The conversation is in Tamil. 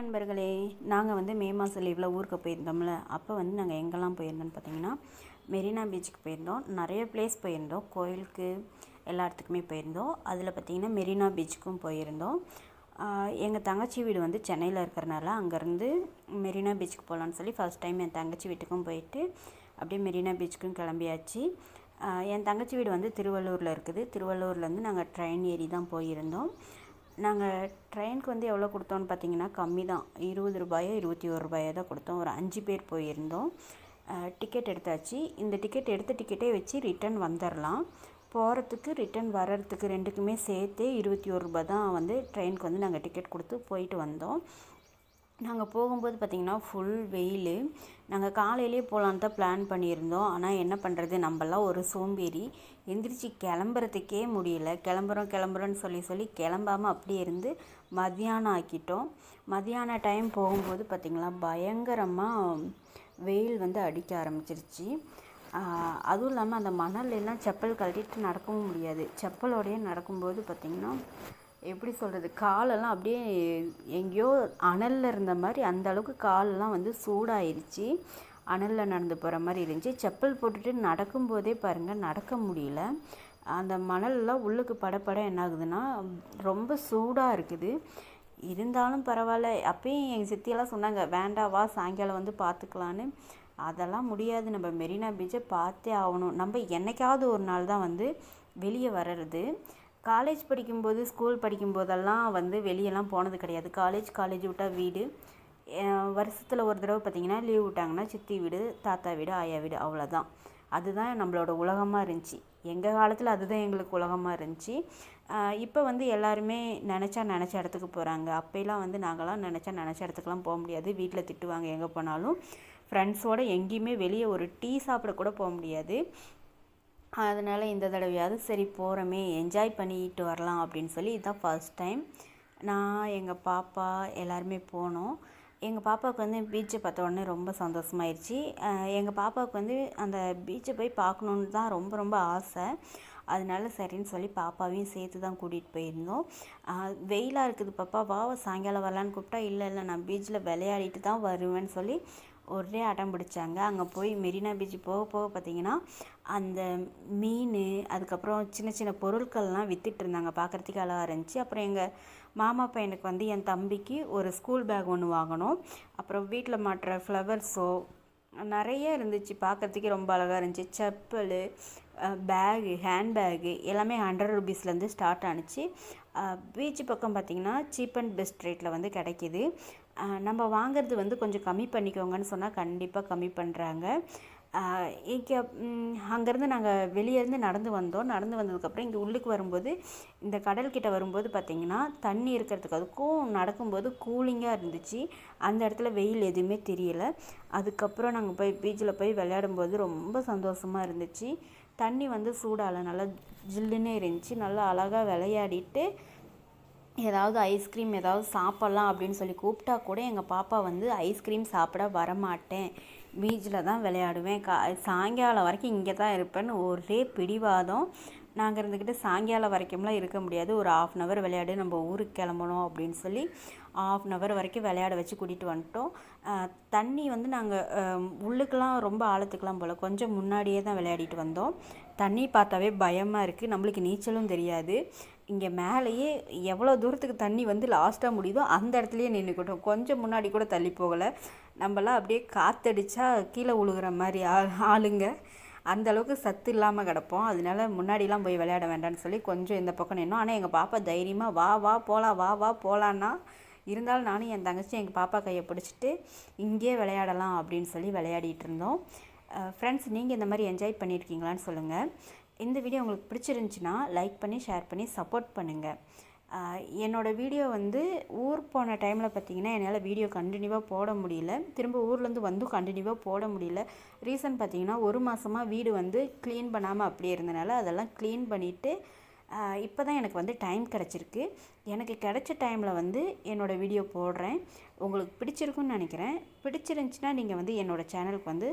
நண்பர்களே, நாங்கள் வந்து மே மாதம் லீவில் ஊருக்கு போயிருந்தோம்ல. அப்போ வந்து நாங்கள் எங்கெல்லாம் போயிருந்தோம்னு பார்த்தீங்கன்னா, மெரினா பீச்சுக்கு போயிருந்தோம். நிறைய பிளேஸ் போயிருந்தோம், கோயிலுக்கு எல்லா இடத்துக்குமே போயிருந்தோம். அதில் பார்த்திங்கன்னா மெரினா பீச்சுக்கும் போயிருந்தோம். எங்கள் தங்கச்சி வீடு வந்து சென்னையில் இருக்கிறனால அங்கேருந்து மெரினா பீச்சுக்கு போகலான்னு சொல்லி ஃபஸ்ட் டைம் என் தங்கச்சி வீட்டுக்கும் போயிட்டு அப்படியே மெரினா பீச்சுக்கும் கிளம்பியாச்சு. என் தங்கச்சி வீடு வந்து திருவள்ளூரில் இருக்குது. திருவள்ளூர்லேருந்து நாங்கள் ட்ரெயின் ஏறி தான் போயிருந்தோம். நாங்கள் ட்ரெயினுக்கு வந்து எவ்வளோ கொடுத்தோன்னு பார்த்தீங்கன்னா கம்மி தான், 20 ரூபாயோ 21 ரூபாயோ தான் கொடுத்தோம். ஒரு 5 பேர் போயிருந்தோம். டிக்கெட் எடுத்தாச்சு. இந்த டிக்கெட் எடுத்த டிக்கெட்டே வச்சு ரிட்டன் வந்துடலாம். போகிறதுக்கு ரிட்டன் வர்றதுக்கு ரெண்டுக்குமே சேர்த்து 21 ரூபா தான் வந்து ட்ரெயினுக்கு வந்து நாங்கள் டிக்கெட் கொடுத்து போயிட்டு வந்தோம். நாங்கள் போகும்போது பார்த்திங்கன்னா ஃபுல் வெயில். நாங்கள் காலையிலே போகலான்னு தான் பிளான் பண்ணியிருந்தோம். ஆனால் என்ன பண்ணுறது, நம்மளாம் ஒரு சோம்பேறி, எந்திரிச்சு கிளம்புறதுக்கே முடியல. கிளம்புறோன்னு சொல்லி கிளம்பாமல் அப்படியே இருந்து மத்தியானம் ஆக்கிட்டோம். மத்தியான டைம் போகும்போது பார்த்திங்களா பயங்கரமாக வெயில் வந்து அடிக்க ஆரம்பிச்சிருச்சு. அதுவும் இல்லாமல் அந்த மணல்லாம் செப்பல் கழட்டிட்டு நடக்கவும் முடியாது. செப்பலோடையே நடக்கும்போது பார்த்திங்கன்னா எப்படி சொல்கிறது, காலெல்லாம் அப்படியே எங்கேயோ அனலில் இருந்த மாதிரி அந்த அளவுக்கு காலெல்லாம் வந்து சூடாயிருச்சு. அனலில் நடந்து போகிற மாதிரி இருந்துச்சு. செப்பல் போட்டுட்டு நடக்கும்போதே பாருங்கள் நடக்க முடியல. அந்த மணல்லாம் உள்ளுக்கு படப்பட என்ன ஆகுதுன்னா ரொம்ப சூடாக இருக்குது. இருந்தாலும் பரவாயில்ல. அப்பயும் எங்கள் சித்தியெல்லாம் சொன்னாங்க, வேண்டாம் வா சாயங்காலம் வந்து பார்த்துக்கலான்னு. அதெல்லாம் முடியாது, நம்ம மெரினா பீச்சை பார்த்தே ஆகணும். நம்ம என்னைக்காவது ஒரு நாள் தான் வந்து வெளியே வர்றது. காலேஜ் படிக்கும்போது ஸ்கூல் படிக்கும்போதெல்லாம் வந்து வெளியெல்லாம் போனது கிடையாது. காலேஜ் விட்டால் வீடு. வருஷத்தில் ஒரு தடவை பார்த்திங்கன்னா லீவ் விட்டாங்கன்னா சித்தி வீடு, தாத்தா வீடு, ஆயா வீடு, அவ்வளோதான். அதுதான் நம்மளோட உலகமாக இருந்துச்சு. எங்கள் காலத்தில் அதுதான் எங்களுக்கு உலகமாக இருந்துச்சு. இப்போ வந்து எல்லாருமே நினச்ச இடத்துக்கு போகிறாங்க. அப்போலாம் வந்து நாங்களாம் நினச்ச இடத்துக்குலாம் போக முடியாது. வீட்டில் திட்டுவாங்க எங்கே போனாலும். ஃப்ரெண்ட்ஸோடு எங்கேயுமே வெளியே ஒரு டீ சாப்பிட கூட போக முடியாது. அதனால் இந்த தடவையாவது சரி போகிறோமே, என்ஜாய் பண்ணிட்டு வரலாம் அப்படின்னு சொல்லி இதுதான் ஃபர்ஸ்ட் டைம் நான் எங்கள் பாப்பா எல்லாருமே போனோம். எங்கள் பாப்பாவுக்கு வந்து பீச்சை பார்த்த உடனே ரொம்ப சந்தோஷமாயிடுச்சு. எங்கள் பாப்பாவுக்கு வந்து அந்த பீச்சை போய் பார்க்கணுன்னு தான் ரொம்ப ஆசை. அதனால சரின்னு சொல்லி பாப்பாவையும் சேர்த்து தான் கூட்டிகிட்டு போயிருந்தோம். வெயிலாக இருக்குது பாப்பா, வா சாயங்காலம் வரலான்னு கூப்பிட்டா இல்லை நான் பீச்சில் விளையாடிட்டு தான் வருவேன்னு சொல்லி ஒரே அடம் பிடிச்சாங்க. அங்கே போய் மெரினா பீச் போக பார்த்திங்கன்னா அந்த மீன், அதுக்கப்புறம் சின்ன பொருட்கள்லாம் விற்றுட்டு இருந்தாங்க. பார்க்குறதுக்கு அழகாக இருந்துச்சு. அப்புறம் எங்கள் மாமா பையனுக்கு வந்து என் தம்பிக்கு ஒரு ஸ்கூல் பேக் ஒன்று வாங்கினோம். அப்புறம் வீட்டில் மாட்டுற ஃப்ளவர்ஸோ நிறைய இருந்துச்சு. பார்க்குறதுக்கே ரொம்ப அழகாக இருந்துச்சு. செப்பல், பேகு, ஹேண்ட்பேகு எல்லாமே 100 ருபீஸ்லேருந்து ஸ்டார்ட் ஆணுச்சு. பீச்சு பக்கம் பார்த்திங்கன்னா சீப் அண்ட் பெஸ்ட் ரேட்டில் வந்து கிடைக்கிது. நம்ம வாங்கிறது வந்து கொஞ்சம் கம்மி பண்ணிக்கோங்கன்னு சொன்னால் கண்டிப்பாக கம்மி பண்ணுறாங்க. இங்கே அங்கேருந்து நாங்கள் வெளியேருந்து நடந்து வந்ததுக்கப்புறம் இங்கே உள்ளுக்கு வரும்போது இந்த கடல்கிட்ட வரும்போது பார்த்திங்கன்னா தண்ணி இருக்கிறதுக்கு அதுக்கும் நடக்கும்போது கூலிங்காக இருந்துச்சு. அந்த இடத்துல வெயில் எதுவுமே தெரியலை. அதுக்கப்புறம் நாங்கள் போய் பீச்சில் போய் விளையாடும்போது ரொம்ப சந்தோஷமாக இருந்துச்சு. தண்ணி வந்து சூடால நல்லா ஜில்லுன்னே இருந்துச்சு. நல்லா அழகாக விளையாடிட்டு ஏதாவது ஐஸ்கிரீம் ஏதாவது சாப்பிட்லாம் அப்படின்னு சொல்லி கூப்பிட்டா கூட எங்கள் பாப்பா வந்து ஐஸ்கிரீம் சாப்பிட வரமாட்டேன், பீச்சில் தான் விளையாடுவேன், சாயங்காலம் வரைக்கும் இங்கே தான் இருப்பேன்னு ஒரே பிடிவாதம். நாங்கள் இருந்துக்கிட்டு சாயங்காலம் வரைக்கும்லாம் இருக்க முடியாது, ஒரு 1/2 hour விளையாடு, நம்ம ஊருக்கு கிளம்பணும் அப்படின்னு சொல்லி 1/2 hour வரைக்கும் விளையாட வச்சு கூட்டிகிட்டு வந்துட்டோம். தண்ணி வந்து நாங்கள் உள்ளுக்கெலாம் ரொம்ப ஆழத்துக்கெலாம் போல், கொஞ்சம் முன்னாடியே தான் விளையாடிட்டு வந்தோம். தண்ணி பார்த்தாவே பயமாக இருக்குது. நம்மளுக்கு நீச்சலும் தெரியாது. இங்கே மேலேயே எவ்வளோ தூரத்துக்கு தண்ணி வந்து லாஸ்ட்டாக முடியுதோ அந்த இடத்துலையே நின்றுக்கிட்டோம். கொஞ்சம் முன்னாடி கூட தள்ளி போகலை. நம்மளாம் அப்படியே காற்றடிச்சா கீழே விழுகிற மாதிரி ஆளுங்க. அந்தளவுக்கு சத்து இல்லாமல் கிடப்போம். அதனால முன்னாடிலாம் போய் விளையாட வேண்டாம்னு சொல்லி கொஞ்சம் இந்த பக்கம் நின்னோம். ஆனால் எங்கள் பாப்பா தைரியமாக வா போகலான்னா, இருந்தாலும் நானும் என் தங்கச்சி எங்கள் பாப்பா கையை பிடிச்சிட்டு இங்கேயே விளையாடலாம் அப்படின்னு சொல்லி விளையாடிட்டு இருந்தோம். ஃப்ரெண்ட்ஸ், நீங்கள் இந்த மாதிரி என்ஜாய் பண்ணியிருக்கீங்களான்னு சொல்லுங்கள். இந்த வீடியோ உங்களுக்கு பிடிச்சிருந்துச்சின்னா லைக் பண்ணி ஷேர் பண்ணி சப்போர்ட் பண்ணுங்கள். என்னோடய வீடியோ வந்து ஊர் போன டைமில் பார்த்திங்கன்னா என்னால் வீடியோ கண்டினியூவாக போட முடியல. திரும்ப ஊர்லேருந்து வந்து கண்டினியூவாக போட முடியல. ரீசன் பார்த்திங்கன்னா 1 மாதமாக வீடு வந்து க்ளீன் பண்ணாமல் அப்படியே இருந்தனால அதெல்லாம் க்ளீன் பண்ணிவிட்டு இப்போ தான் எனக்கு வந்து டைம் கிடச்சிருக்கு. எனக்கு கிடைச்ச டைமில் வந்து என்னோடய வீடியோ போடுறேன். உங்களுக்கு பிடிச்சிருக்குன்னு நினைக்கிறேன். பிடிச்சிருந்துச்சின்னா நீங்கள் வந்து என்னோடய சேனலுக்கு வந்து